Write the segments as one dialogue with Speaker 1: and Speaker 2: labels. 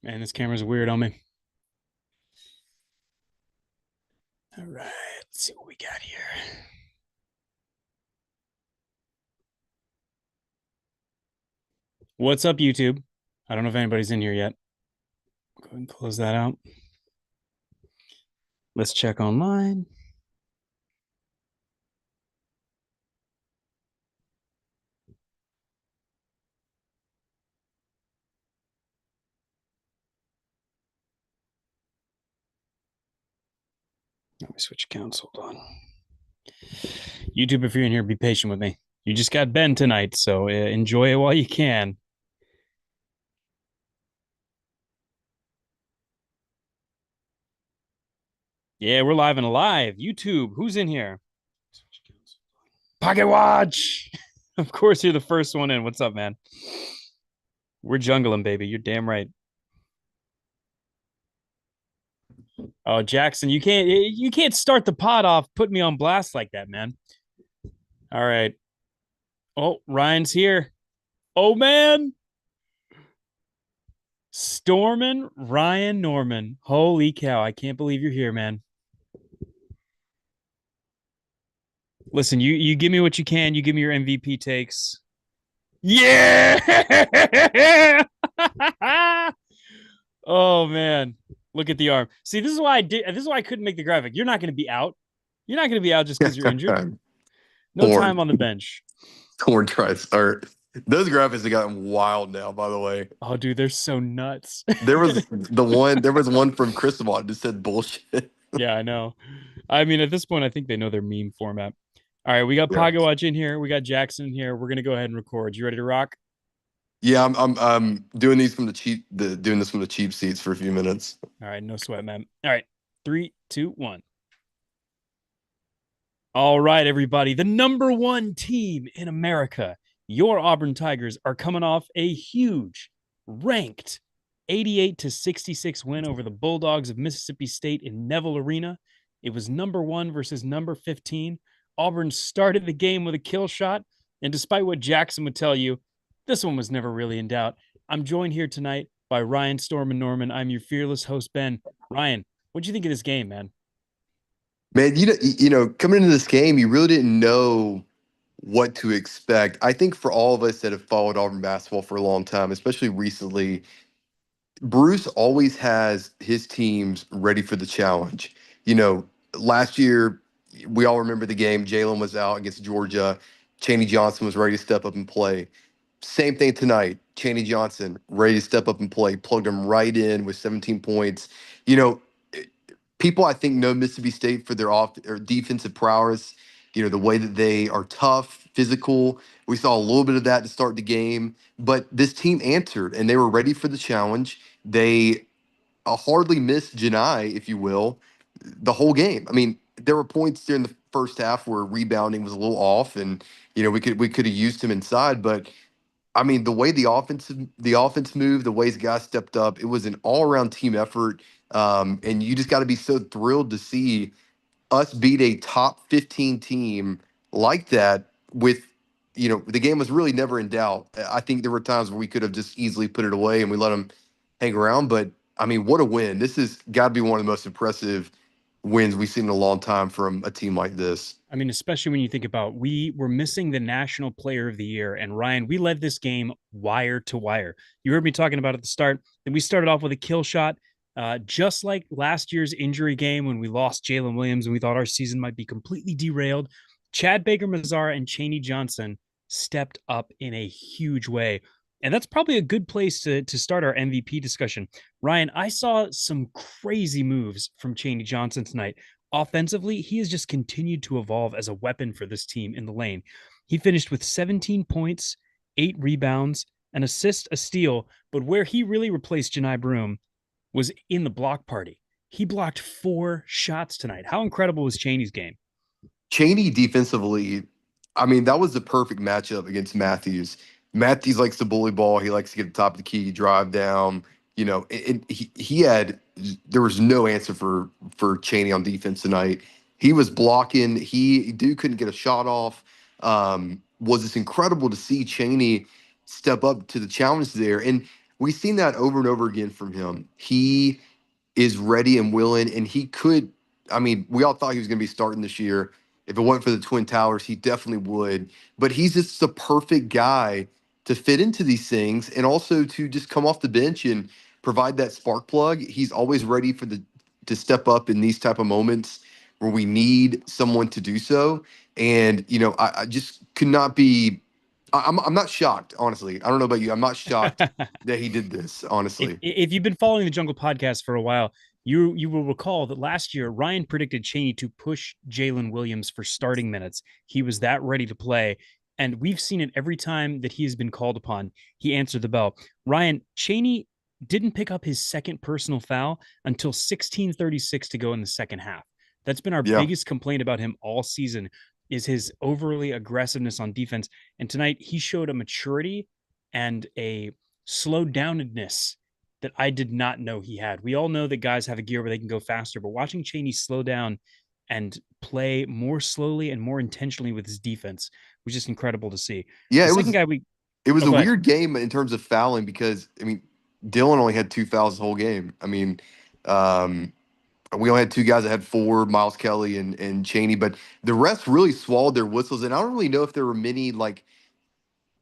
Speaker 1: Man, this camera's weird on me. All right, let's see what we got here. What's up, YouTube? I don't know if anybody's in here yet. Go ahead and close that out. Let's check online. Let me switch accounts. Hold on. YouTube, if you're in here, be patient with me. You just got Ben tonight, so enjoy it while you can. Yeah, we're live and alive. YouTube, who's in here? Pocket Watch. Of course, you're the first one in. What's up, man? We're jungling, baby. You're damn right. Oh, Jackson, you can't start the pod off putting me on blast like that, man. All right. Oh, Ryan's here. Oh man. Stormin Ryan Norman. Holy cow. I can't believe you're here, man. Listen, you give me what you can. You give me your MVP takes. Yeah. Oh man. Look at the arm. See, this is why I couldn't make the graphic. You're not going to be out. You're not going to be out just because you're injured. No time
Speaker 2: Torn,
Speaker 1: on the bench.
Speaker 2: torn tries. Or those graphics have gotten wild now. By the way,
Speaker 1: Oh, dude, they're so nuts.
Speaker 2: there was one from Cristobal that said bullshit.
Speaker 1: Yeah, I know. I mean, at this point, I think they know their meme format. All right, we got
Speaker 2: Yeah,
Speaker 1: Pagawatch in here. We got Jackson in here. We're gonna go ahead and record. You ready to rock?
Speaker 2: yeah. I'm doing these from doing this from the cheap seats for a few minutes.
Speaker 1: All right, no sweat, man. All right, three, two, one. All right, everybody. The number one team in America, your Auburn Tigers, are coming off a huge, ranked 88-66 win over the Bulldogs of Mississippi State in Neville Arena. It was number one versus number 15. Auburn started the game with a kill shot, and despite what Jackson would tell you, this one was never really in doubt. I'm joined here tonight by Ryan Storm and Norman. I'm your fearless host, Ben. Ryan, what'd you think of this game, man?
Speaker 2: Man, coming into this game, you really didn't know what to expect. I think for all of us that have followed Auburn basketball for a long time, especially recently, Bruce always has his teams ready for the challenge. You know, last year, we all remember the game. Jalen was out against Georgia. Chaney Johnson was ready to step up and play. Same thing tonight. Chaney Johnson ready to step up and play. Plugged him right in with 17 points. You know, people I think know Mississippi State for their off or defensive prowess. You know, the way that they are tough, physical. We saw a little bit of that to start the game, but this team answered and they were ready for the challenge. They hardly missed Janai, if you will, the whole game. I mean, there were points during the first half where rebounding was a little off, and we could have used him inside. But I mean, the way the offense moved, the ways guys stepped up, it was an all around team effort. And you just got to be so thrilled to see us beat a top 15 team like that with the game was really never in doubt. I think there were times where we could have just easily put it away and we let them hang around, but I mean, what a win. This has got to be one of the most impressive wins we've seen in a long time from a team like this.
Speaker 1: I mean, especially when you think about we were missing the national player of the year. And Ryan, we led this game wire to wire. You heard me talking about it at the start. Then we started off with a kill shot, just like last year's injury game when we lost Jalen Williams and we thought our season might be completely derailed. Chad Baker Mazara and Chaney Johnson stepped up in a huge way. And that's probably a good place to start our MVP discussion. Ryan, I saw some crazy moves from Chaney Johnson tonight. Offensively, he has just continued to evolve as a weapon for this team in the lane. He finished with 17 points, 8 rebounds, an assist, a steal, but where he really replaced Janai Broom was in the block party. He blocked 4 shots tonight. How incredible was Chaney's game?
Speaker 2: Chaney defensively, I mean, that was the perfect matchup against Matthews. Matthews likes to bully ball. He likes to get to the top of the key, drive down. He had there was no answer for Chaney on defense tonight. He was blocking. Dude couldn't get a shot off. Was this incredible to see Chaney step up to the challenge there? And we've seen that over and over again from him. He is ready and willing, and he could. I mean, we all thought he was going to be starting this year. If it wasn't for the Twin Towers, he definitely would. But he's just the perfect guy to fit into these things, and also to just come off the bench and provide that spark plug. He's always ready for the to step up in these type of moments where we need someone to do so. And I just could not be. I'm not shocked, honestly. I don't know about you. I'm not shocked that he did this, honestly.
Speaker 1: If you've been following the Jungle podcast for a while, you will recall that last year Ryan predicted Cheney to push Jalen Williams for starting minutes. He was that ready to play, and we've seen it every time that he has been called upon. He answered the bell. Ryan Cheney didn't pick up his second personal foul until 16:36 to go in the second half. That's been our
Speaker 2: Yeah.
Speaker 1: biggest complaint about him all season is his overly aggressiveness on defense. And tonight he showed a maturity and a slowed downedness that I did not know he had. We all know that guys have a gear where they can go faster, but watching Cheney slow down and play more slowly and more intentionally with his defense was just incredible to see.
Speaker 2: Yeah,
Speaker 1: The second guy we
Speaker 2: it was
Speaker 1: oh
Speaker 2: a
Speaker 1: go ahead.
Speaker 2: weird game in terms of fouling because I mean Dylan only had two fouls the whole game. I mean, um, we only had two guys that had four, Miles Kelly and Cheney, but the rest really swallowed their whistles. And I don't really know if there were many like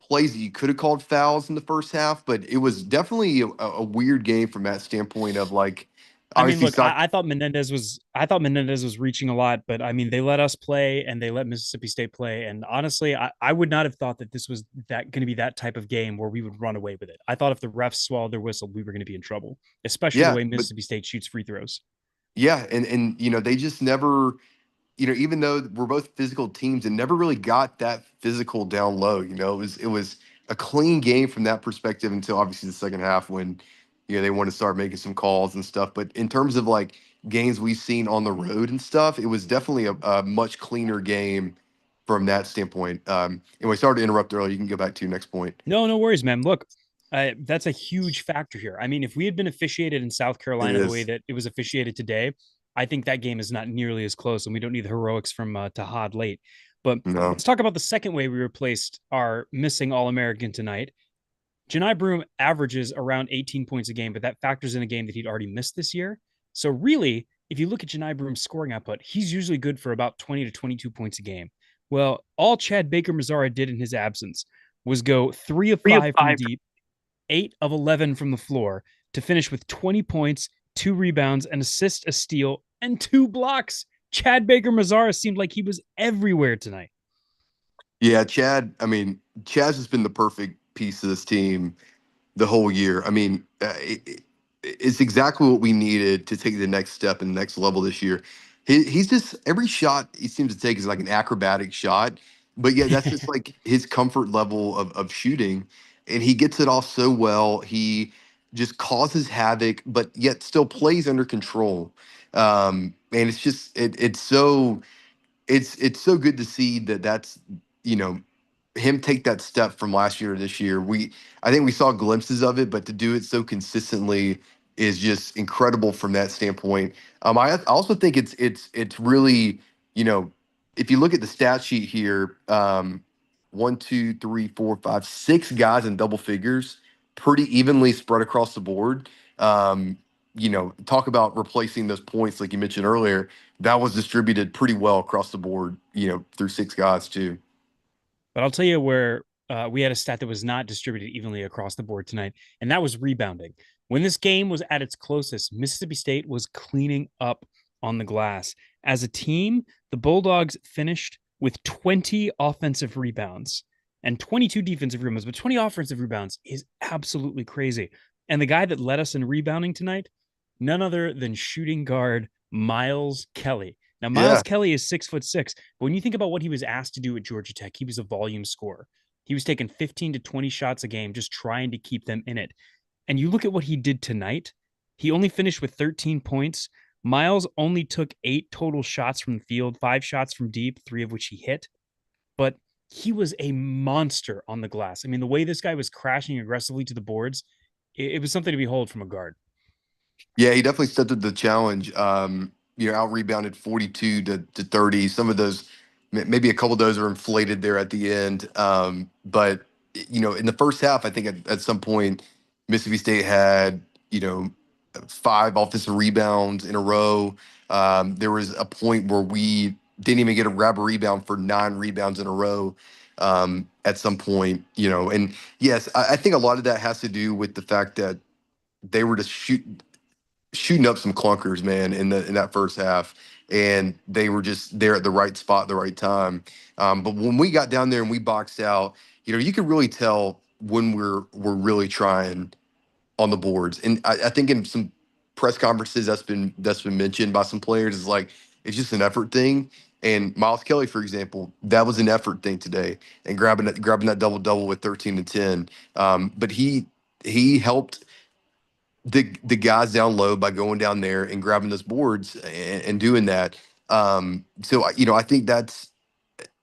Speaker 2: plays that you could have called fouls in the first half, but it was definitely a weird game from that standpoint of like
Speaker 1: I mean,
Speaker 2: obviously
Speaker 1: look,
Speaker 2: stock.
Speaker 1: I thought Menendez was reaching a lot, but I mean, they let us play and they let Mississippi State play. And honestly, I would not have thought that this was that going to be that type of game where we would run away with it. I thought if the refs swallowed their whistle, we were going to be in trouble, especially the
Speaker 2: Yeah,
Speaker 1: way
Speaker 2: but
Speaker 1: Mississippi State shoots free throws.
Speaker 2: yeah, and they just never even though we're both physical teams, it never really got that physical down low. It was a clean game from that perspective until obviously the second half when they want to start making some calls and stuff. But in terms of like games we've seen on the road and stuff, it was definitely a much cleaner game from that standpoint. And we started to interrupt earlier. You can go back to your next point.
Speaker 1: No, no worries, man. Look, that's a huge factor here. I mean, if we had been officiated in South
Speaker 2: It
Speaker 1: Carolina the way
Speaker 2: is.
Speaker 1: that it was officiated today, I think that game is not nearly as close, and we don't need the heroics from Tahad late. But
Speaker 2: No.
Speaker 1: let's talk about the second way we replaced our missing All American tonight. Janai Broom averages around 18 points a game, but that factors in a game that he'd already missed this year. So really, if you look at Janai Broom's scoring output, he's usually good for about 20 to 22 points a game. Well, all Chad Baker Mazara did in his absence was go 3 of 5 from deep, 8 of 11 from the floor to finish with 20 points, 2 rebounds, an assist, a steal, and 2 blocks. Chad Baker Mazara seemed like he was everywhere tonight.
Speaker 2: Yeah, Chad. I mean, Chad's has been the perfect piece of this team the whole year. I mean, it's exactly what we needed to take the next step and the next level this year. He's just every shot he seems to take is like an acrobatic shot, but yeah, that's just like his comfort level of shooting, and he gets it off so well. He just causes havoc, but yet still plays under control. And it's just it's so good to see that that's you know him take that step from last year to this year. I think we saw glimpses of it, but to do it so consistently is just incredible from that standpoint. I also think it's really if you look at the stat sheet here, one, two, three, four, five, six guys in double figures, pretty evenly spread across the board. Talk about replacing those points like you mentioned earlier. That was distributed pretty well across the board. Through six guys too.
Speaker 1: But I'll tell you where we had a stat that was not distributed evenly across the board tonight, and that was rebounding. When this game was at its closest, Mississippi State was cleaning up on the glass. As a team, the Bulldogs finished with 20 offensive rebounds and 22 defensive rebounds, but 20 offensive rebounds is absolutely crazy. And the guy that led us in rebounding tonight, none other than shooting guard Miles Kelly. Now, Miles
Speaker 2: Yeah.
Speaker 1: Kelly is 6'6", but when you think about what he was asked to do at Georgia Tech, he was a volume scorer. He was taking 15 to 20 shots a game, just trying to keep them in it. And you look at what he did tonight, he only finished with 13 points. Miles only took 8 total shots from the field, 5 shots from deep, 3 of which he hit. But he was a monster on the glass. I mean, the way this guy was crashing aggressively to the boards, it was something to behold from a guard.
Speaker 2: Yeah, he definitely stepped up to the challenge. Out rebounded 42 to 30. Some of those, maybe a couple of those are inflated there at the end. But in the first half, I think at some point Mississippi State had, you know, 5 offensive rebounds in a row. There was a point where we didn't even get a grab a rebound for 9 rebounds in a row at some point, And yes, I think a lot of that has to do with the fact that they were just shooting up some clunkers, man, in that first half, and they were just there at the right spot, at the right time. But when we got down there and we boxed out, you could really tell when we're really trying on the boards. And I think in some press conferences that's been mentioned by some players is like it's just an effort thing. And Miles Kelly, for example, that was an effort thing today, and grabbing that double double with 13 and 10. But he helped the guys down low by going down there and grabbing those boards and doing that. So I think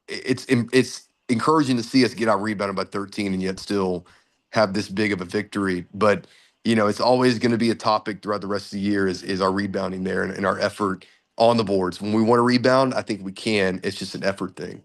Speaker 2: it's encouraging to see us get out rebounded by 13 and yet still have this big of a victory. But it's always going to be a topic throughout the rest of the year is our rebounding there and our effort on the boards. When we want to rebound, I think we can. It's just an effort thing.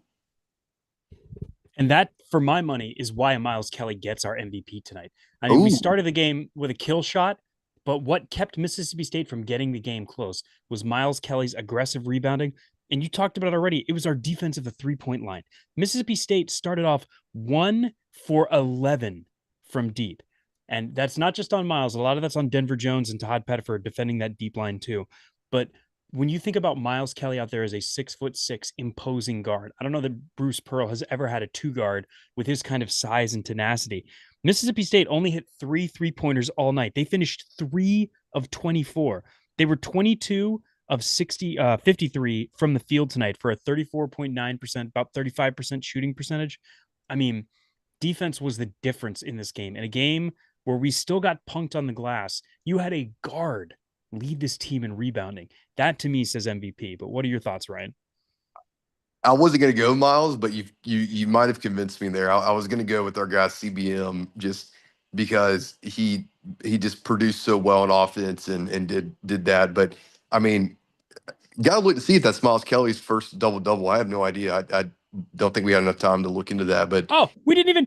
Speaker 1: And that, for my money, is why Miles Kelly gets our MVP tonight. I mean, we
Speaker 2: Ooh,
Speaker 1: started the game with a kill shot, but what kept Mississippi State from getting the game close was Miles Kelly's aggressive rebounding. And you talked about it already. It was our defense at the 3-point line. Mississippi State started off 1 for 11 from deep. And that's not just on Miles. A lot of that's on Denver Jones and Todd Pettiford defending that deep line too. But when you think about Miles Kelly out there as a 6'6" imposing guard, I don't know that Bruce Pearl has ever had a 2 guard with his kind of size and tenacity. Mississippi State only hit 3 3-pointers all night. They finished 3 of 24. They were 22 of 53 from the field tonight for a 34.9%, about 35% shooting percentage. I mean, defense was the difference in this game. In a game where we still got punked on the glass, you had a guard lead this team in rebounding. That to me says MVP. But what are your thoughts, Ryan?
Speaker 2: I wasn't gonna go Miles, but you might have convinced me there. I was gonna go with our guy CBM just because he just produced so well in offense and did that. But I mean, gotta look to see if that's Miles Kelly's first double double. I have no idea. I don't think we had enough time to look into that. But
Speaker 1: Oh, we didn't even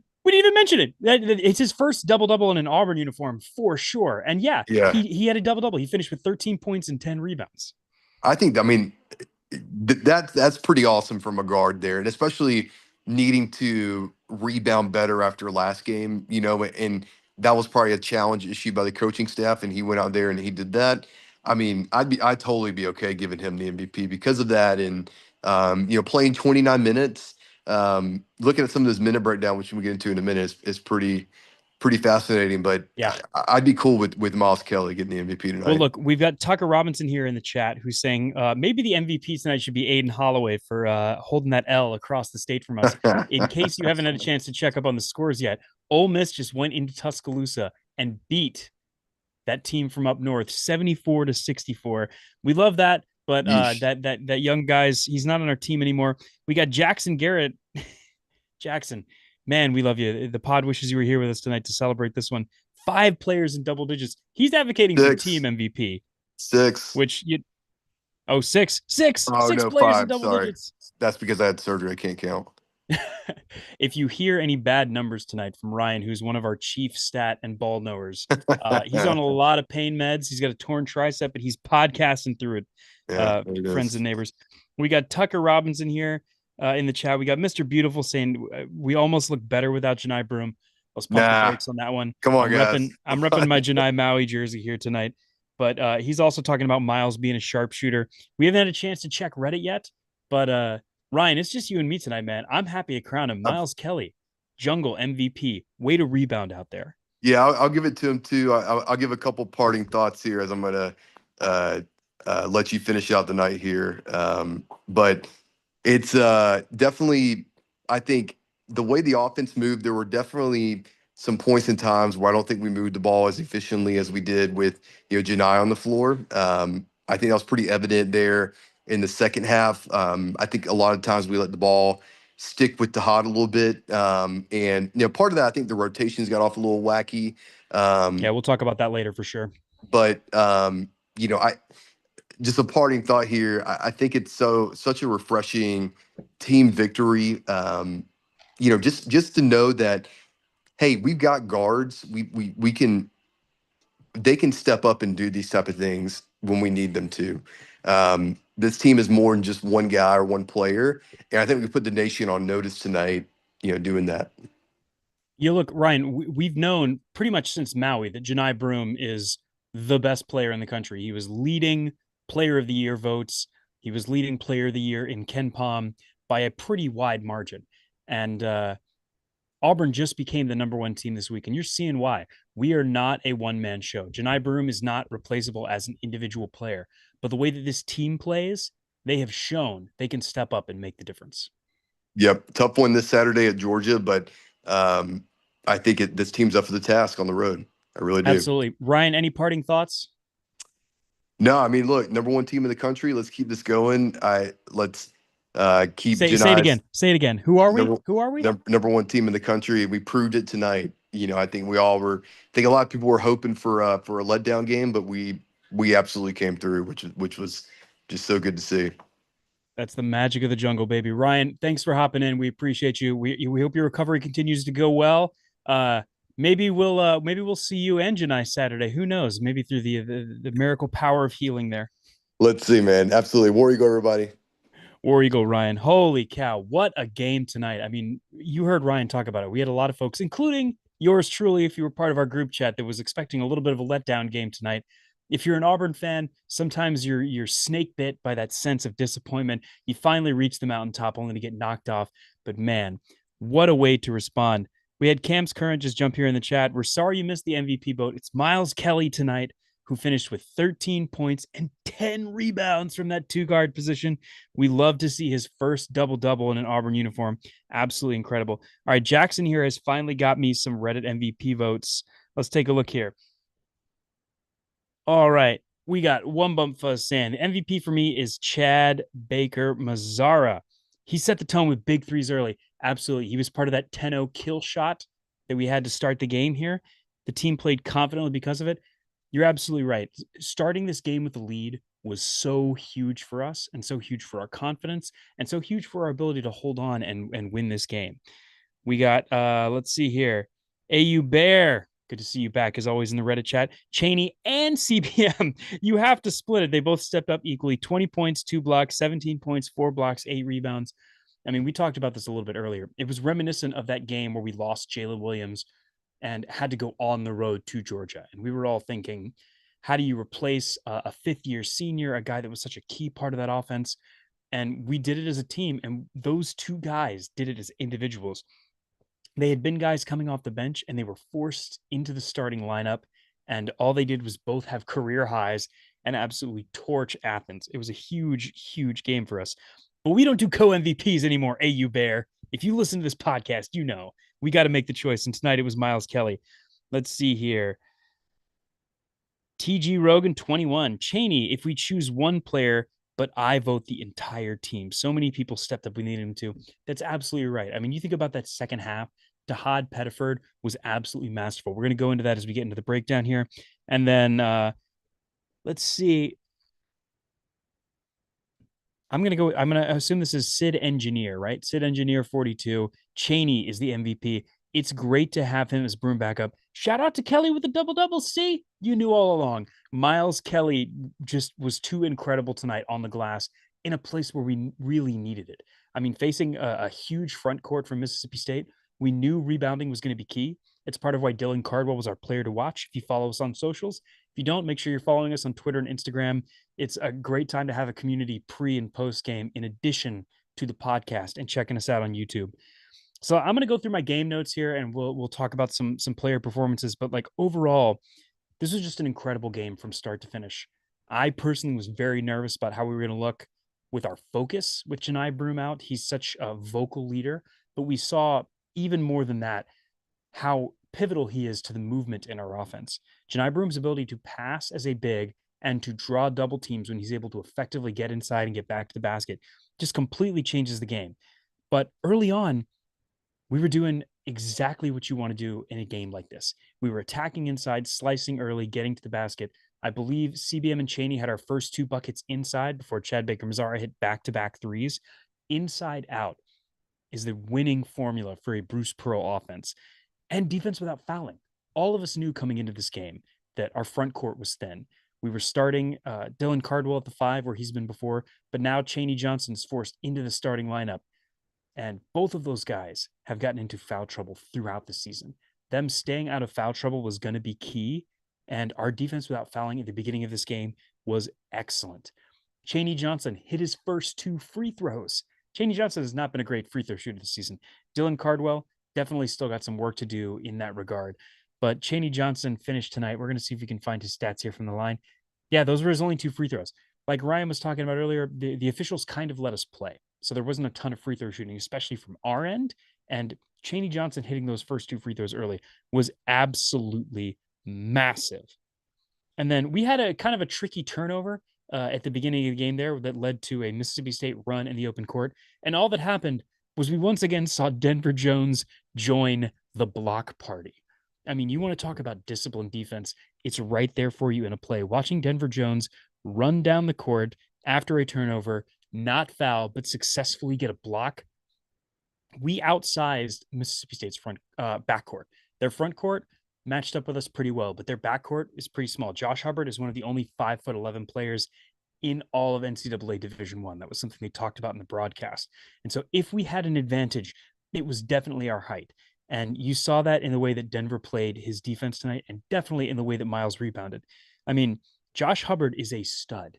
Speaker 1: mention it. It's his first double double in an Auburn uniform for sure. And yeah,
Speaker 2: yeah,
Speaker 1: he had a double double. He finished with 13 points and 10 rebounds.
Speaker 2: I mean that's pretty awesome from a guard there, and especially needing to rebound better after last game, and that was probably a challenge issue by the coaching staff, and he went out there and he did that. I mean, I'd totally be okay giving him the MVP because of that, and playing 29 minutes, looking at some of this minute breakdown, which we'll get into in a minute, is pretty fascinating. But
Speaker 1: Yeah.
Speaker 2: I'd be cool with Miles Kelly getting the MVP
Speaker 1: Well,
Speaker 2: tonight.
Speaker 1: look, we've got Tucker Robinson here in the chat who's saying maybe the MVP tonight should be Aiden Holloway for holding that L across the state from us. In case you haven't had a chance to check up on the scores yet, Ole Miss just went into Tuscaloosa and beat that team from up north 74-64. We love that, but
Speaker 2: Yeesh.
Speaker 1: that young guy's he's not on our team anymore. We got Jackson Garrett. Jackson, man, we love you. The pod wishes you were here with us tonight to celebrate this one. 5 players in double digits. He's advocating for team
Speaker 2: Six,
Speaker 1: MVP,
Speaker 2: six.
Speaker 1: which you oh six, six,
Speaker 2: Oh
Speaker 1: six
Speaker 2: no,
Speaker 1: players in
Speaker 2: 5.
Speaker 1: double
Speaker 2: Sorry,
Speaker 1: digits.
Speaker 2: that's because I had surgery. I can't count.
Speaker 1: If you hear any bad numbers tonight from Ryan, who's one of our chief stat and ball knowers, he's on a lot of pain meds. He's got a torn tricep, but he's podcasting through it.
Speaker 2: Yeah, there it
Speaker 1: Friends
Speaker 2: is.
Speaker 1: and neighbors, we got Tucker Robinson here in the chat. We got Mr. Beautiful saying we almost look better without Janai Broom. Let's pump the
Speaker 2: Nah,
Speaker 1: brakes on that one.
Speaker 2: come on,
Speaker 1: I'm
Speaker 2: guys.
Speaker 1: repping. I'm repping my Janai Maui jersey here tonight. But he's also talking about Miles being a sharpshooter. We haven't had a chance to check Reddit yet, but Ryan, it's just you and me tonight, man. I'm happy to crown him. Miles Kelly, Jungle MVP. Way to rebound out there.
Speaker 2: Yeah, I'll give it to him too. I'll give a couple parting thoughts here as I'm gonna uh, let you finish out the night here. But it's definitely, I think the way the offense moved, there were definitely some points in times where I don't think we moved the ball as efficiently as we did with Janai on the floor. I think that was pretty evident there in the second half. I think a lot of times we let the ball stick with the hot a little bit, and part of that I think the rotations got off a little wacky.
Speaker 1: Yeah,
Speaker 2: Um,
Speaker 1: we'll talk about that later for sure.
Speaker 2: but I just a parting thought here. I think it's such a refreshing team victory. Just to know that hey, we've got guards. We can. they can step up and do these type of things when we need them to. This team is more than just one guy or one player, and I think we put the nation on notice tonight. Doing that.
Speaker 1: You look, Ryan, we've known pretty much since Maui that Janai Broom is the best player in the country. He was leading player of the year votes. He was leading player of the year in Ken Palm by a pretty wide margin. And Auburn just became the number one team this week. And you're seeing why. We are not a one man show. Janai Broom is not replaceable as an individual player. But the way that this team plays, they have shown they can step up and make the difference.
Speaker 2: Yep, tough one this Saturday at Georgia, but um, I think this team's up for the task on the road. I really do.
Speaker 1: Absolutely. Ryan, any parting thoughts?
Speaker 2: No, I mean, look, number one team in the country. Let's keep this going. Let's keep
Speaker 1: Say it
Speaker 2: Janai's
Speaker 1: again. Say it again. Who are we?
Speaker 2: number,
Speaker 1: Who are we?
Speaker 2: number one team in the country. We proved it tonight. I think we all were. I think a lot of people were hoping for a letdown game, but we absolutely came through, which was just so good to see.
Speaker 1: That's the magic of the jungle, baby. Ryan, thanks for hopping in. We appreciate you. We hope your recovery continues to go well. Maybe we'll see you and Janai Saturday. Who knows? Maybe through the miracle power of healing there.
Speaker 2: Let's see, man. Absolutely. War Eagle, everybody.
Speaker 1: War Eagle Ryan. Holy cow, what a game tonight. I mean, you heard Ryan talk about it. We had a lot of folks, including yours truly, if you were part of our group chat, that was expecting a little bit of a letdown game tonight. If you're an Auburn fan, sometimes you're snake bit by that sense of disappointment. You finally reach the mountaintop only to get knocked off. But man, what a way to respond. We had Cam's Current just jump here in the chat. We're sorry you missed the MVP vote. It's Miles Kelly tonight, who finished with 13 points and 10 rebounds from that two guard position. We love to see his first double double in an Auburn uniform. Absolutely incredible. All right, Jackson here has finally got me some Reddit MVP votes. Let's take a look here. All right, we got one bump fuzz sand. The MVP for me is Chad Baker Mazzara. He set the tone with big threes early. Absolutely. He was part of that 10-0 kill shot that we had to start the game here. The team played confidently because of it. You're absolutely right. Starting this game with the lead was so huge for us and so huge for our confidence and so huge for our ability to hold on and win this game. We got let's see here. AU Bear. Good to see you back as always in the Reddit chat. Cheney and CBM. You have to split it. They both stepped up equally. 20 points, 2 blocks, 17 points, 4 blocks, 8 rebounds. I mean, we talked about this a little bit earlier. It was reminiscent of that game where we lost Jalen Williams and had to go on the road to Georgia. And we were all thinking, how do you replace a fifth year senior, a guy that was such a key part of that offense? And we did it as a team. And those two guys did it as individuals. They had been guys coming off the bench and they were forced into the starting lineup. And all they did was both have career highs and absolutely torch Athens. It was a huge, huge game for us. But we don't do co MVPs anymore, AU Bear. If you listen to this podcast, you know we got to make the choice. And tonight it was Miles Kelly. Let's see here. TG Rogan 21. Cheney, if we choose one player, but I vote the entire team. So many people stepped up. We needed him to. That's absolutely right. I mean, you think about that second half. Dahad Pettiford was absolutely masterful. We're going to go into that as we get into the breakdown here. And then let's see. I'm going to assume this is Sid Engineer, right? Sid Engineer 42. Cheney is the MVP. It's great to have him as Broom backup. Shout out to Kelly with the double double. See, you knew all along. Miles Kelly just was too incredible tonight on the glass in a place where we really needed it. I mean, facing a huge front court from Mississippi State, we knew rebounding was going to be key. It's part of why Dylan Cardwell was our player to watch. If you follow us on socials, if you don't, make sure you're following us on Twitter and Instagram. It's a great time to have a community pre and post game in addition to the podcast and checking us out on YouTube. So I'm going to go through my game notes here and we'll talk about some player performances, but like overall, this was just an incredible game from start to finish. I personally was very nervous about how we were going to look with our focus with Janai Broom out. He's such a vocal leader, but we saw even more than that how pivotal he is to the movement in our offense. Janai Broom's ability to pass as a big and to draw double teams when he's able to effectively get inside and get back to the basket just completely changes the game. But early on, we were doing exactly what you want to do in a game like this. We were attacking inside, slicing early, getting to the basket. I believe CBM and Cheney had our first 2 buckets inside before Chad Baker Mazzara hit back-to-back threes. Inside out is the winning formula for a Bruce Pearl offense and defense without fouling. All of us knew coming into this game that our front court was thin. We were starting Dylan Cardwell at the 5 where he's been before, but now Chaney Johnson's forced into the starting lineup. And both of those guys have gotten into foul trouble throughout the season. Them staying out of foul trouble was going to be key. And our defense without fouling at the beginning of this game was excellent. Chaney Johnson hit his first 2 free throws. Chaney Johnson has not been a great free throw shooter this season. Dylan Cardwell definitely still got some work to do in that regard. But Chaney Johnson finished tonight. We're going to see if we can find his stats here from the line. Yeah, those were his only 2 free throws. Like Ryan was talking about earlier, the officials kind of let us play. So there wasn't a ton of free throw shooting, especially from our end. And Chaney Johnson hitting those first 2 free throws early was absolutely massive. And then we had a kind of a tricky turnover at the beginning of the game there that led to a Mississippi State run in the open court. And all that happened was we once again saw Denver Jones join the block party. I mean, you want to talk about disciplined defense, it's right there for you in a play. Watching Denver Jones run down the court after a turnover, not foul, but successfully get a block. We outsized Mississippi State's front backcourt. Their front court matched up with us pretty well, but their backcourt is pretty small. Josh Hubbard is one of the only 5'11" players in all of NCAA Division One. That was something they talked about in the broadcast. And so if we had an advantage, it was definitely our height. And you saw that in the way that Denver played his defense tonight, and definitely in the way that Miles rebounded. I mean, Josh Hubbard is a stud,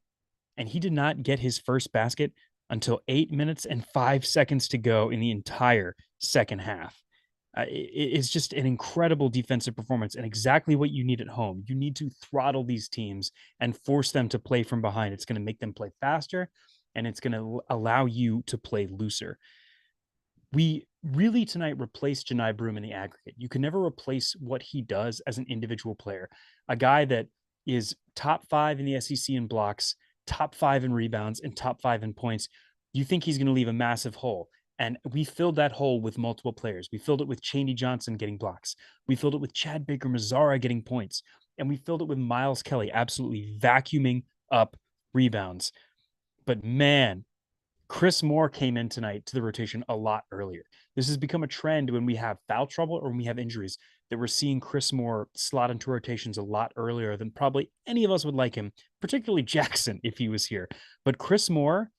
Speaker 1: and he did not get his first basket until 8 minutes and 5 seconds to go in the entire second half. It's just an incredible defensive performance and exactly what you need at home. You need to throttle these teams and force them to play from behind. It's going to make them play faster and it's going to allow you to play looser. We really tonight replaced Janai Broome in the aggregate. You can never replace what he does as an individual player. A guy that is top 5 in the SEC in blocks, top 5 in rebounds, and top 5 in points. You think he's going to leave a massive hole. And we filled that hole with multiple players. We filled it with Chaney Johnson getting blocks. We filled it with Chad Baker Mazzara getting points. And we filled it with Miles Kelly absolutely vacuuming up rebounds. But man, Chris Moore came in tonight to the rotation a lot earlier. This has become a trend when we have foul trouble or when we have injuries that we're seeing Chris Moore slot into rotations a lot earlier than probably any of us would like him, particularly Jackson if he was here. But Chris Moore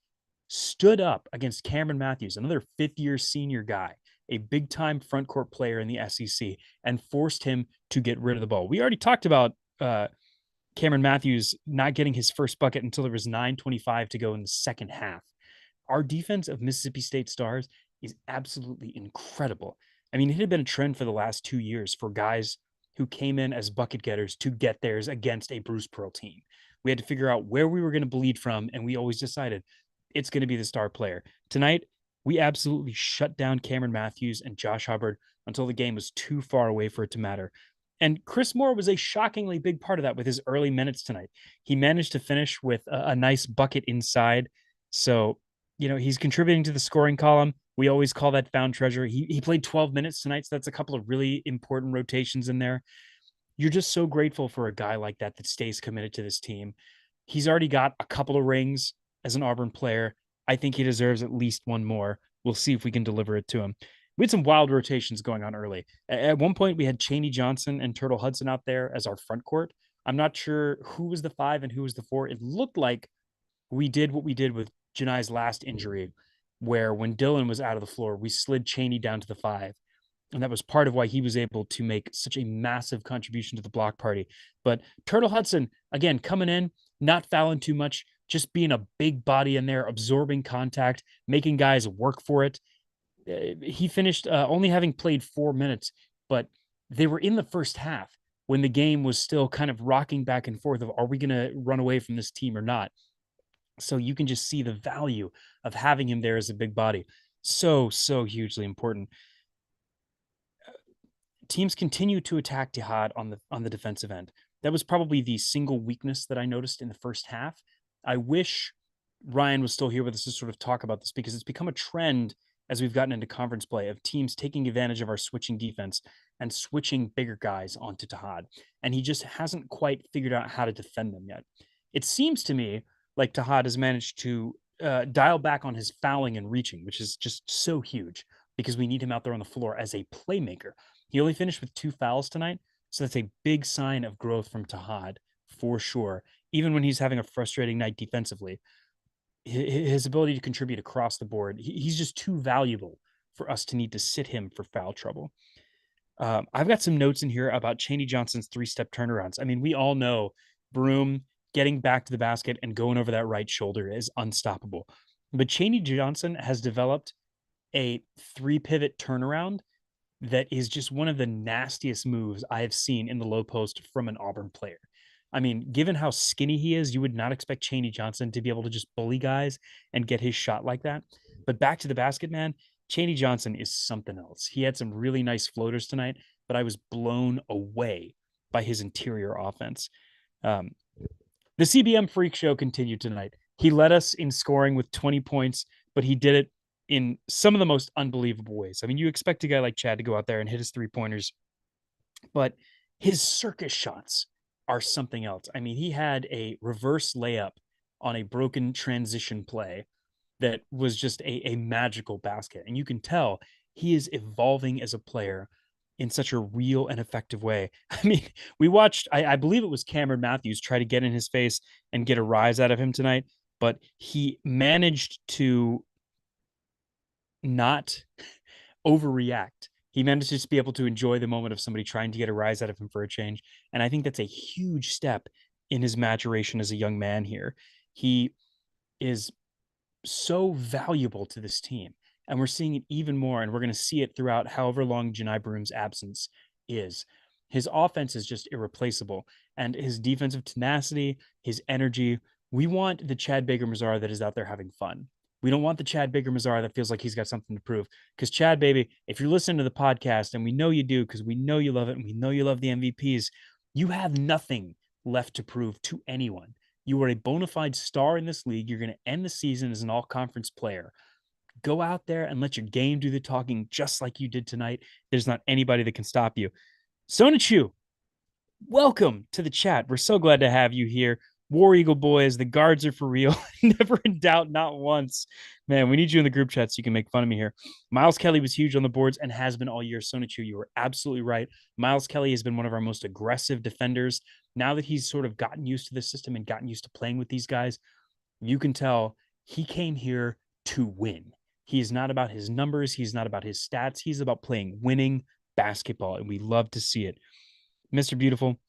Speaker 1: stood up against Cameron Matthews, another fifth-year senior guy, a big-time front court player in the SEC, and forced him to get rid of the ball. We already talked about Cameron Matthews not getting his first bucket until there was 9:25 to go in the second half. Our defense of Mississippi State Stars is absolutely incredible. I mean, it had been a trend for the last 2 years for guys who came in as bucket getters to get theirs against a Bruce Pearl team. We had to figure out where we were going to bleed from, and we always decided it's going to be the star player. Tonight, we absolutely shut down Cameron Matthews and Josh Hubbard until the game was too far away for it to matter. And Chris Moore was a shockingly big part of that with his early minutes tonight. He managed to finish with a nice bucket inside. So, he's contributing to the scoring column. We always call that found treasure. He played 12 minutes tonight, so that's a couple of really important rotations in there. You're just so grateful for a guy like that stays committed to this team. He's already got a couple of rings as an Auburn player. I think he deserves at least one more. We'll see if we can deliver it to him. We had some wild rotations going on early. At one point, we had Chaney Johnson and Turtle Hudson out there as our front court. I'm not sure who was the 5 and who was the 4. It looked like we did what we did with Janai's last injury, where when Dylan was out of the floor, we slid Chaney down to the 5. And that was part of why he was able to make such a massive contribution to the block party. But Turtle Hudson, again, coming in, not fouling too much, just being a big body in there, absorbing contact, making guys work for it. He finished only having played 4 minutes, but they were in the first half when the game was still kind of rocking back and forth of, are we going to run away from this team or not? So you can just see the value of having him there as a big body. So hugely important. Teams continue to attack Jihad on the defensive end. That was probably the single weakness that I noticed in the first half. I wish Ryan was still here with us to sort of talk about this because it's become a trend as we've gotten into conference play of teams taking advantage of our switching defense and switching bigger guys onto Tahad. And he just hasn't quite figured out how to defend them yet. It seems to me like Tahad has managed to dial back on his fouling and reaching, which is just so huge because we need him out there on the floor as a playmaker. He only finished with 2 fouls tonight. So that's a big sign of growth from Tahad for sure. Even when he's having a frustrating night defensively, his ability to contribute across the board, he's just too valuable for us to need to sit him for foul trouble. I've got some notes in here about Chaney Johnson's three-step turnarounds. I mean, we all know Broom getting back to the basket and going over that right shoulder is unstoppable. But Chaney Johnson has developed a three pivot turnaround that is just one of the nastiest moves I have seen in the low post from an Auburn player. I mean, given how skinny he is, you would not expect Chaney Johnson to be able to just bully guys and get his shot like that. But back to the basket, man, Chaney Johnson is something else. He had some really nice floaters tonight, but I was blown away by his interior offense. Um, the CBM freak show continued tonight. He led us in scoring with 20 points, but he did it in some of the most unbelievable ways. I mean, you expect a guy like Chad to go out there and hit his three pointers, but his circus shots are something else. I mean, he had a reverse layup on a broken transition play that was just a magical basket. And you can tell he is evolving as a player in such a real and effective way. I mean, we watched, I believe it was Cameron Matthews try to get in his face and get a rise out of him tonight, but he managed to not overreact. He managed to just be able to enjoy the moment of somebody trying to get a rise out of him for a change. And I think that's a huge step in his maturation as a young man here. He is so valuable to this team. And we're seeing it even more, and we're going to see it throughout however long Janai Broom's absence is. His offense is just irreplaceable, and his defensive tenacity, his energy. We want the Chad Baker Mazara that is out there having fun. We don't want the Chad Baker Mazara that feels like he's got something to prove. Because Chad, baby, if you're listening to the podcast, and we know you do, because we know you love it, and we know you love the MVPs, you have nothing left to prove to anyone. You are a bona fide star in this league. You're going to end the season as an all conference player. Go out there and let your game do the talking just like you did tonight. There's not anybody that can stop you. Sonichu, welcome to the chat. We're so glad to have you here. War Eagle boys, the guards are for real. Never in doubt, not once. Man, we need you in the group chat so you can make fun of me here. Miles Kelly was huge on the boards and has been all year. Sonichu, you were absolutely right. Miles Kelly has been one of our most aggressive defenders. Now that he's sort of gotten used to the system and gotten used to playing with these guys, you can tell he came here to win. He is not about his numbers. He's not about his stats. He's about playing winning basketball, and we love to see it. Mr. Beautiful,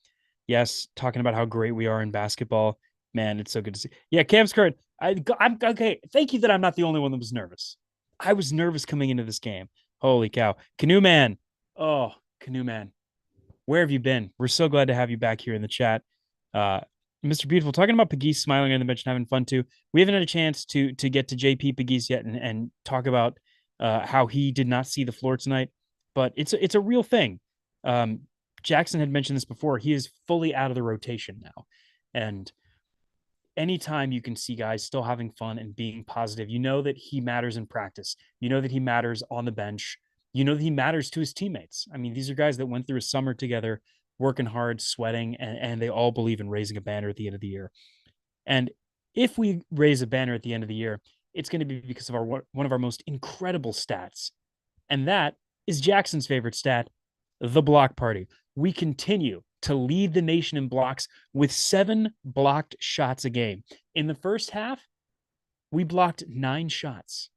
Speaker 1: yes, talking about how great we are in basketball. Man, it's so good to see. Yeah, Cam Skirt. I'm okay. Thank you that I'm not the only one that was nervous. I was nervous coming into this game. Holy cow. Canoe Man. Oh, Canoe Man. Where have you been? We're so glad to have you back here in the chat. Uh, Mr. Beautiful, talking about Pegues smiling on the bench and having fun too. We haven't had a chance to get to JP Pegues yet and talk about how he did not see the floor tonight, but it's a real thing. Um, Jackson had mentioned this before. He is fully out of the rotation now, and anytime you can see guys still having fun and being positive, you know that he matters in practice. You know that he matters on the bench. You know that he matters to his teammates. I mean, these are guys that went through a summer together, working hard, sweating, and they all believe in raising a banner at the end of the year. And if we raise a banner at the end of the year, it's going to be because of one of our most incredible stats. And that is Jackson's favorite stat, the block party. We continue to lead the nation in blocks with 7 blocked shots a game. In the first half, we blocked 9 shots.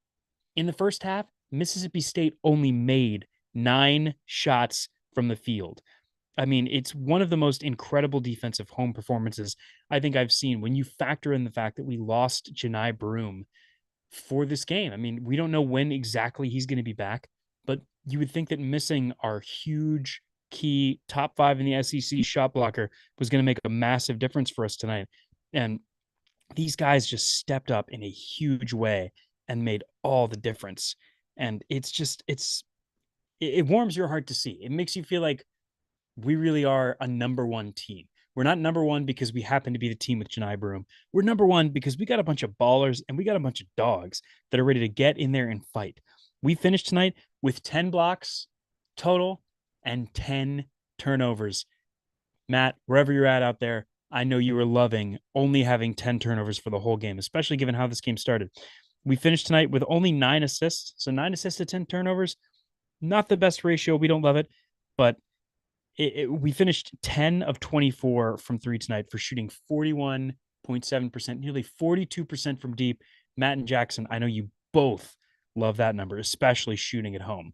Speaker 1: In the first half, Mississippi State only made 9 shots from the field. I mean, it's one of the most incredible defensive home performances I think I've seen when you factor in the fact that we lost Janai Broom for this game. I mean, we don't know when exactly he's going to be back, but you would think that missing our huge key top 5 in the SEC shot blocker was going to make a massive difference for us tonight. And these guys just stepped up in a huge way and made all the difference. And it warms your heart to see. It makes you feel like we really are a number one team. We're not number one because we happen to be the team with Janai Broom. We're number one because we got a bunch of ballers and we got a bunch of dogs that are ready to get in there and fight. We finished tonight with 10 blocks total and 10 turnovers. Matt, wherever you're at out there, I know you were loving only having 10 turnovers for the whole game, especially given how this game started. We finished tonight with only 9 assists. So 9 assists to 10 turnovers, not the best ratio. We don't love it, but We finished 10 of 24 from three tonight for shooting 41.7%, nearly 42% from deep. Matt and Jackson, I know you both love that number, especially shooting at home.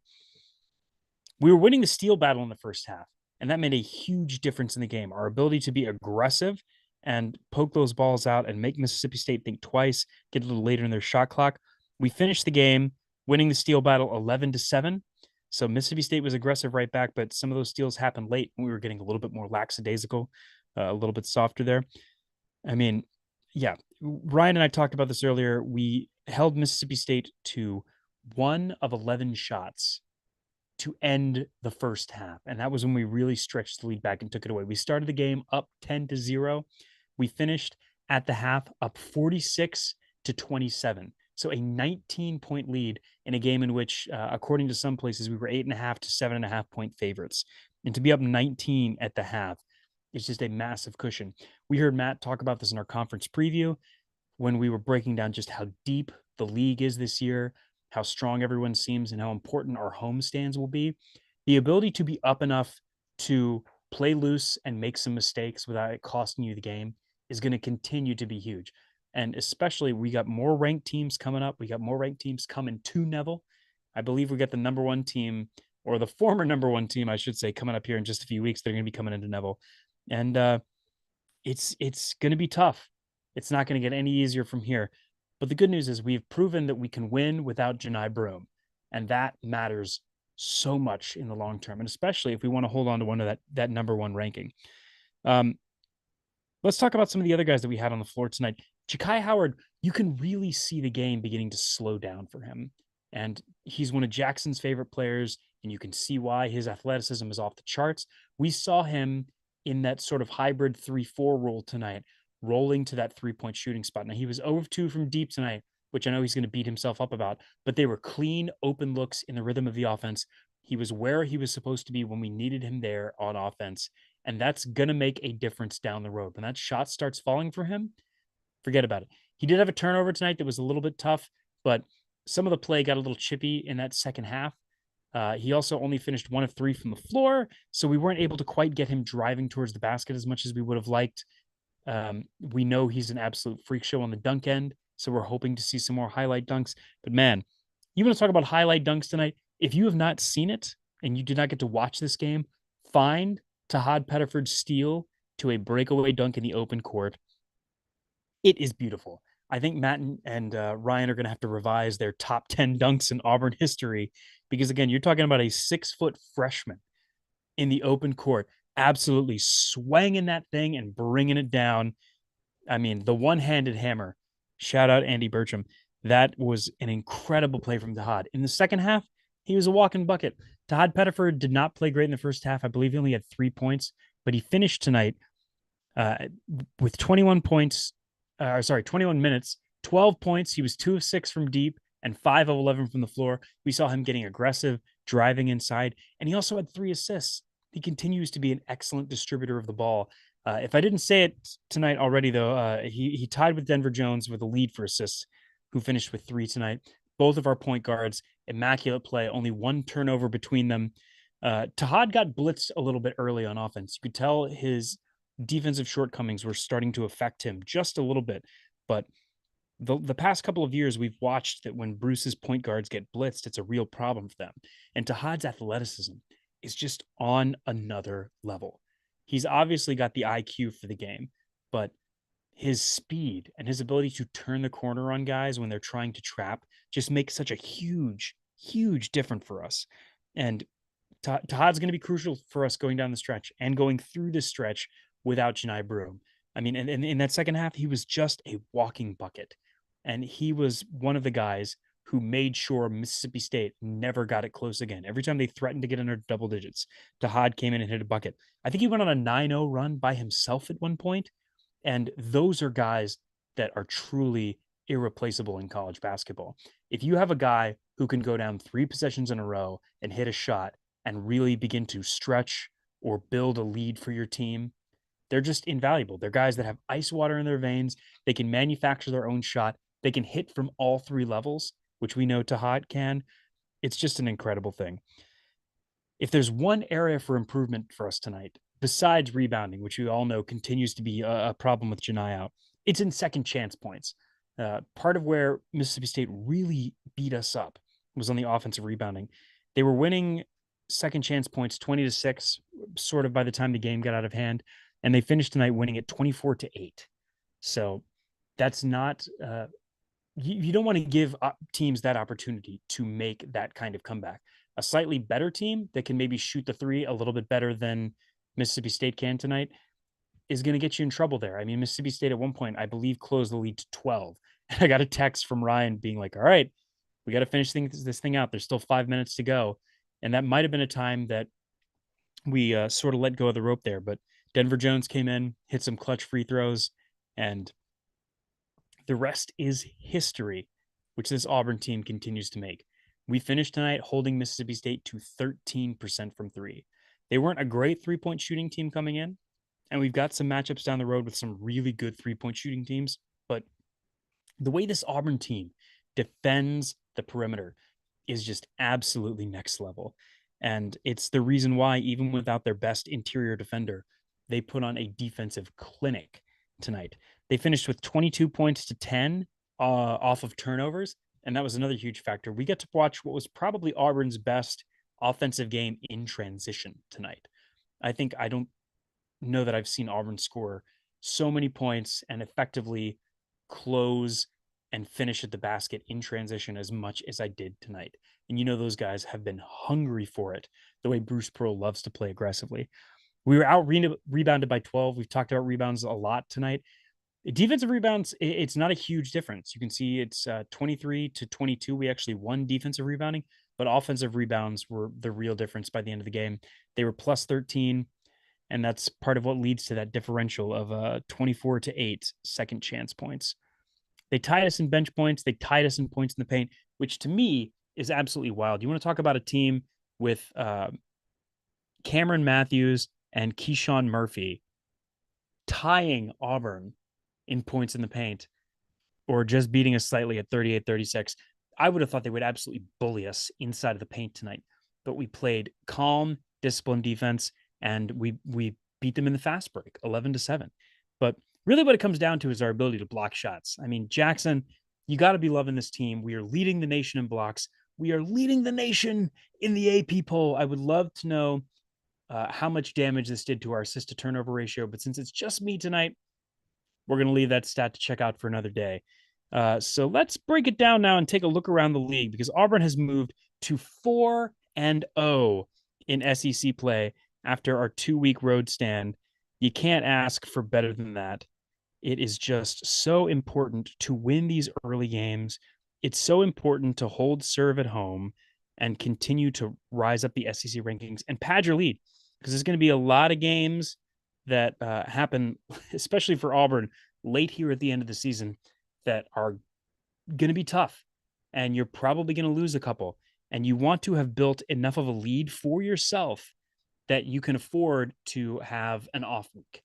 Speaker 1: We were winning the steal battle in the first half, and that made a huge difference in the game. Our ability to be aggressive and poke those balls out and make Mississippi State think twice, get a little later in their shot clock. We finished the game winning the steal battle 11-7. So Mississippi State was aggressive right back, but some of those steals happened late. We were getting a little bit more lackadaisical, a little bit softer there. I mean, yeah, Ryan and I talked about this earlier. We held Mississippi State to 1 of 11 shots to end the first half. And that was when we really stretched the lead back and took it away. We started the game up 10-0. We finished at the half up 46-27. So a 19-point lead in a game in which, according to some places, we were 8.5 to 7.5 point favorites. And to be up 19 at the half is just a massive cushion. We heard Matt talk about this in our conference preview when we were breaking down just how deep the league is this year, how strong everyone seems, and how important our home stands will be. The ability to be up enough to play loose and make some mistakes without it costing you the game is going to continue to be huge. And especially, we got more ranked teams coming up. We got more ranked teams coming to Neville. I believe we got the number one team, or the former number one team, I should say, coming up here in just a few weeks. They're going to be coming into Neville. And it's going to be tough. It's not going to get any easier from here. But the good news is we've proven that we can win without Janai Broome, and that matters so much in the long term, and especially if we want to hold on to one of that number one ranking. Um, let's talk about some of the other guys that we had on the floor tonight. Ja'Kai Howard, you can really see the game beginning to slow down for him, and he's one of Jackson's favorite players, and you can see why. His athleticism is off the charts. We saw him in that sort of hybrid 3-4 role tonight, rolling to that 3-point shooting spot. Now, he was 0 of 2 from deep tonight, which I know he's going to beat himself up about, but they were clean, open looks in the rhythm of the offense. He was where he was supposed to be when we needed him there on offense. And that's going to make a difference down the road. When that shot starts falling for him, forget about it. He did have a turnover tonight that was a little bit tough, but some of the play got a little chippy in that second half. He also only finished 1 of 3 from the floor, so we weren't able to quite get him driving towards the basket as much as we would have liked. We know he's an absolute freak show on the dunk end, so we're hoping to see some more highlight dunks. But man, you want to talk about highlight dunks tonight? If you have not seen it and you did not get to watch this game, find Tahad Pettiford's steal to a breakaway dunk in the open court. It is beautiful. I think Matt and Ryan are going to have to revise their top 10 dunks in Auburn history because, again, you're talking about a 6-foot freshman in the open court, absolutely swinging that thing and bringing it down. I mean, the one-handed hammer. Shout out Andy Bertram. That was an incredible play from Tahad. In the second half, he was a walking bucket. Tahad Pettiford did not play great in the first half. I believe he only had 3 points, but he finished tonight uh, with 21 points. 21 minutes, 12 points. He was 2 of 6 from deep and 5 of 11 from the floor. We saw him getting aggressive, driving inside, and he also had 3 assists. He continues to be an excellent distributor of the ball. If I didn't say it tonight already, though, he tied with Denver Jones with a lead for assists, who finished with 3 tonight. Both of our point guards, immaculate play, only 1 turnover between them. Tahad got blitzed a little bit early on offense. You could tell his defensive shortcomings were starting to affect him just a little bit. But the past couple of years, we've watched that when Bruce's point guards get blitzed, it's a real problem for them. And Tahad's athleticism is just on another level. He's obviously got the IQ for the game, but his speed and his ability to turn the corner on guys when they're trying to trap just makes such a huge, huge difference for us. And Tahad's going to be crucial for us going down the stretch and going through this stretch without Janai Broome. I mean, and in that second half, he was just a walking bucket. And he was one of the guys who made sure Mississippi State never got it close again. Every time they threatened to get under double digits, Tahad came in and hit a bucket. I think he went on a 9-0 run by himself at one point. And those are guys that are truly irreplaceable in college basketball. If you have a guy who can go down 3 possessions in a row and hit a shot and really begin to stretch or build a lead for your team, they're just invaluable. They're guys that have ice water in their veins. They can manufacture their own shot. They can hit from all 3 levels, which we know Tahad can. It's just an incredible thing. if there's one area for improvement for us tonight, besides rebounding, which we all know continues to be a problem with Janai out, it's in second chance points. Part of where Mississippi State really beat us up was on the offensive rebounding. They were winning second chance points 20-6, sort of by the time the game got out of hand, and they finished tonight winning it 24-8. So that's not you don't want to give teams that opportunity to make that kind of comeback. A slightly better team that can maybe shoot the three a little bit better than Mississippi State can tonight is going to get you in trouble there. I mean, Mississippi State at one point, I believe, closed the lead to 12. And I got a text from Ryan being like, all right, we got to finish this thing out. There's still 5 minutes to go. And that might have been a time that we sort of let go of the rope there. But Denver Jones came in, hit some clutch free throws, and the rest is history, which this Auburn team continues to make. We finished tonight holding Mississippi State to 13% from three. They weren't a great 3-point shooting team coming in, and we've got some matchups down the road with some really good 3-point shooting teams. But the way this Auburn team defends the perimeter is just absolutely next level. And it's the reason why, even without their best interior defender, they put on a defensive clinic tonight. They finished with 22 points to 10 off of turnovers. And that was another huge factor. We get to watch what was probably Auburn's best offensive game in transition tonight. I don't know that I've seen Auburn score so many points and effectively close and finish at the basket in transition as much as I did tonight. And those guys have been hungry for it, the way Bruce Pearl loves to play aggressively. We were out rebounded by 12. We've talked about rebounds a lot tonight. Defensive rebounds, it's not a huge difference. You can see it's 23-22. We actually won defensive rebounding, but offensive rebounds were the real difference by the end of the game. They were plus 13, and that's part of what leads to that differential of 24-8 second chance points. They tied us in bench points. They tied us in points in the paint, which to me is absolutely wild. You want to talk about a team with Cameron Matthews and Keyshawn Murphy tying Auburn in points in the paint, or just beating us slightly at 38-36. I would have thought they would absolutely bully us inside of the paint tonight, but we played calm, disciplined defense, and we beat them in the fast break, 11-7. But really what it comes down to is our ability to block shots. I mean, Jackson, you got to be loving this team. We are leading the nation in blocks. We are leading the nation in the AP poll. I would love to know how much damage this did to our assist to turnover ratio, but since it's just me tonight, we're going to leave that stat to check out for another day. So let's break it down now and take a look around the league, because Auburn has moved to 4-0 in SEC play after our 2-week road stand. You can't ask for better than that. It is just so important to win these early games. It's so important to hold serve at home and continue to rise up the SEC rankings and pad your lead, because there's going to be a lot of games that happen, especially for Auburn late here at the end of the season, that are going to be tough, and you're probably going to lose a couple, and you want to have built enough of a lead for yourself that you can afford to have an off week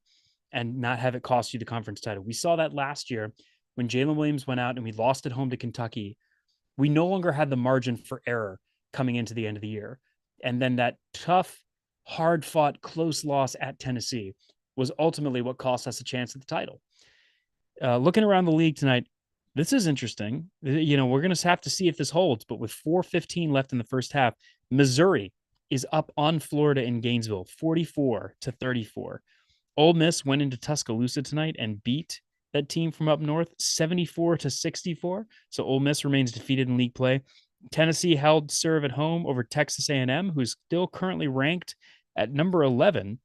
Speaker 1: and not have it cost you the conference title. We saw that last year when Jalen Williams went out and we lost at home to Kentucky. We no longer had the margin for error coming into the end of the year. And then that tough, hard-fought, close loss at Tennessee was ultimately what cost us a chance at the title. Looking around the league tonight, this is interesting. We're going to have to see if this holds, but with 4:15 left in the first half, Missouri is up on Florida in Gainesville, 44-34. Ole Miss went into Tuscaloosa tonight and beat that team from up north, 74-64. So Ole Miss remains defeated in league play. Tennessee held serve at home over Texas A&M, who's still currently ranked at number 11,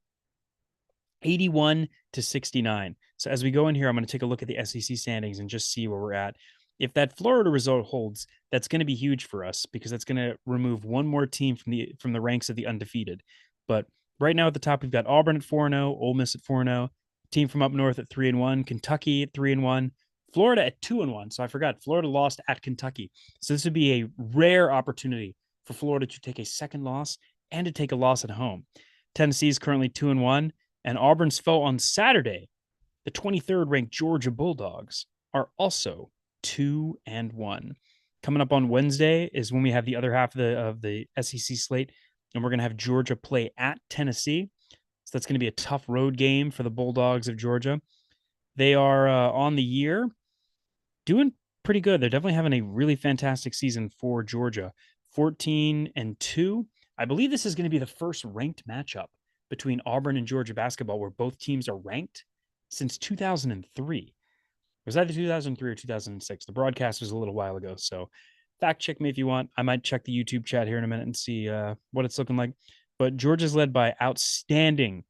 Speaker 1: 81-69. So as we go in here, I'm going to take a look at the SEC standings and just see where we're at. If that Florida result holds, that's going to be huge for us, because that's going to remove one more team from the ranks of the undefeated. But right now at the top, we've got Auburn at 4-0, Ole Miss at 4-0, team from up north at 3-1, Kentucky at 3-1, Florida at 2-1. So I forgot, Florida lost at Kentucky. So this would be a rare opportunity for Florida to take a second loss and to take a loss at home. Tennessee is currently 2-1, and Auburn's foe on Saturday, the 23rd ranked Georgia Bulldogs, are also 2-1. Coming up on Wednesday is when we have the other half of the SEC slate. and we're going to have Georgia play at Tennessee. So that's going to be a tough road game for the Bulldogs of Georgia. They are on the year doing pretty good. They're definitely having a really fantastic season for Georgia. 14-2. I believe this is going to be the first ranked matchup between Auburn and Georgia basketball where both teams are ranked since 2003. It was either 2003 or 2006. The broadcast was a little while ago. So fact check me if you want. I might check the YouTube chat here in a minute and see what it's looking like. But Georgia's led by outstanding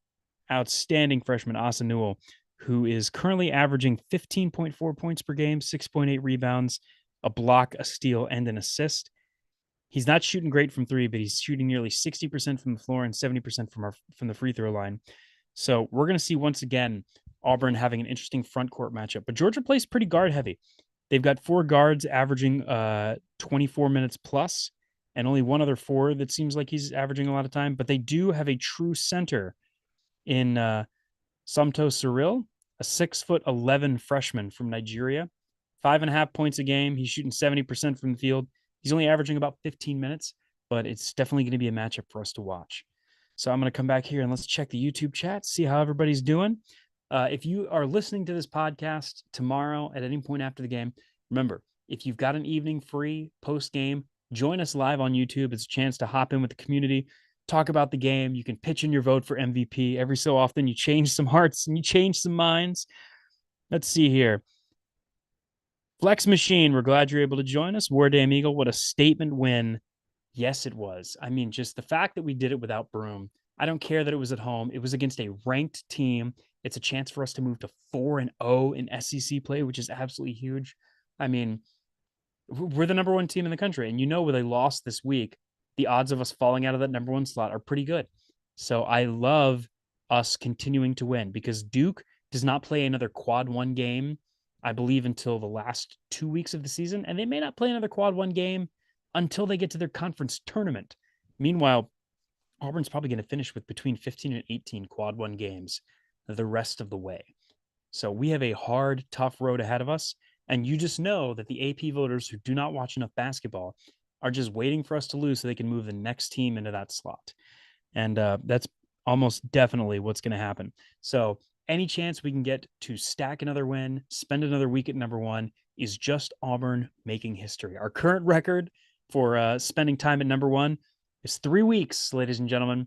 Speaker 1: freshman Asa Newell, who is currently averaging 15.4 points per game, 6.8 rebounds, a block, a steal, and an assist. He's not shooting great from three, but he's shooting nearly 60% from the floor and 70% from the free throw line. So we're going to see once again Auburn having an interesting front court matchup. But Georgia plays pretty guard heavy. They've got four guards averaging 24 minutes plus, and only one other four that seems like he's averaging a lot of time. But they do have a true center in Samto Cyril, a 6'11" freshman from Nigeria. 5.5 points a game. He's shooting 70% from the field. He's only averaging about 15 minutes, but it's definitely going to be a matchup for us to watch. So I'm going to come back here and let's check the YouTube chat, see how everybody's doing. If you are listening to this podcast tomorrow at any point after the game, remember, if you've got an evening free post game, join us live on YouTube. It's a chance to hop in with the community, talk about the game. You can pitch in your vote for MVP. Every so often, you change some hearts and you change some minds. Let's see here. Flex Machine, we're glad you're able to join us. War Damn Eagle, what a statement win. Yes, it was. I mean, just the fact that we did it without Broom. I don't care that it was at home. It was against a ranked team. It's a chance for us to move to 4-0 in SEC play, which is absolutely huge. I mean, we're the number one team in the country. And you know, with a loss this week, the odds of us falling out of that number one slot are pretty good. So I love us continuing to win because Duke does not play another quad one game, I believe, until the last 2 weeks of the season. And they may not play another quad one game until they get to their conference tournament. Meanwhile, Auburn's probably going to finish with between 15 and 18 quad one games the rest of the way. So we have a hard, tough road ahead of us. And you just know that the AP voters who do not watch enough basketball are just waiting for us to lose so they can move the next team into that slot. And that's almost definitely what's going to happen. So any chance we can get to stack another win, spend another week at number one is just Auburn making history. Our current record for spending time at number one is 3 weeks, ladies and gentlemen.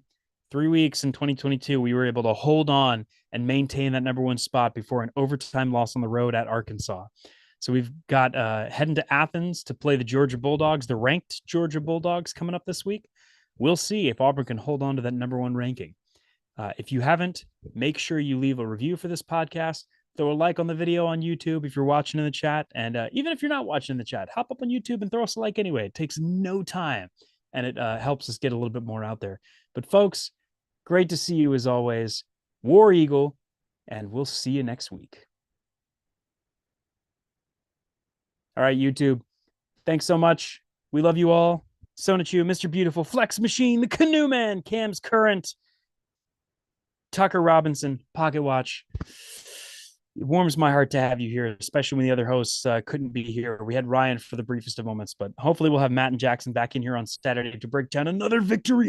Speaker 1: 3 weeks in 2022, we were able to hold on and maintain that number one spot before an overtime loss on the road at Arkansas. So we've got heading to Athens to play the Georgia Bulldogs, the ranked Georgia Bulldogs coming up this week. We'll see if Auburn can hold on to that number one ranking. If you haven't, make sure you leave a review for this podcast. Throw a like on the video on YouTube if you're watching in the chat. And even if you're not watching in the chat, hop up on YouTube and throw us a like anyway. It takes no time and it helps us get a little bit more out there. But folks, great to see you as always. War Eagle, and we'll see you next week. All right, YouTube. Thanks so much. We love you all. Sonichu, Mr. Beautiful, Flex Machine, the Canoe Man, Cam's Current, Tucker Robinson, Pocket Watch. It warms my heart to have you here, especially when the other hosts couldn't be here. We had Ryan for the briefest of moments, but hopefully we'll have Matt and Jackson back in here on Saturday to break down another victory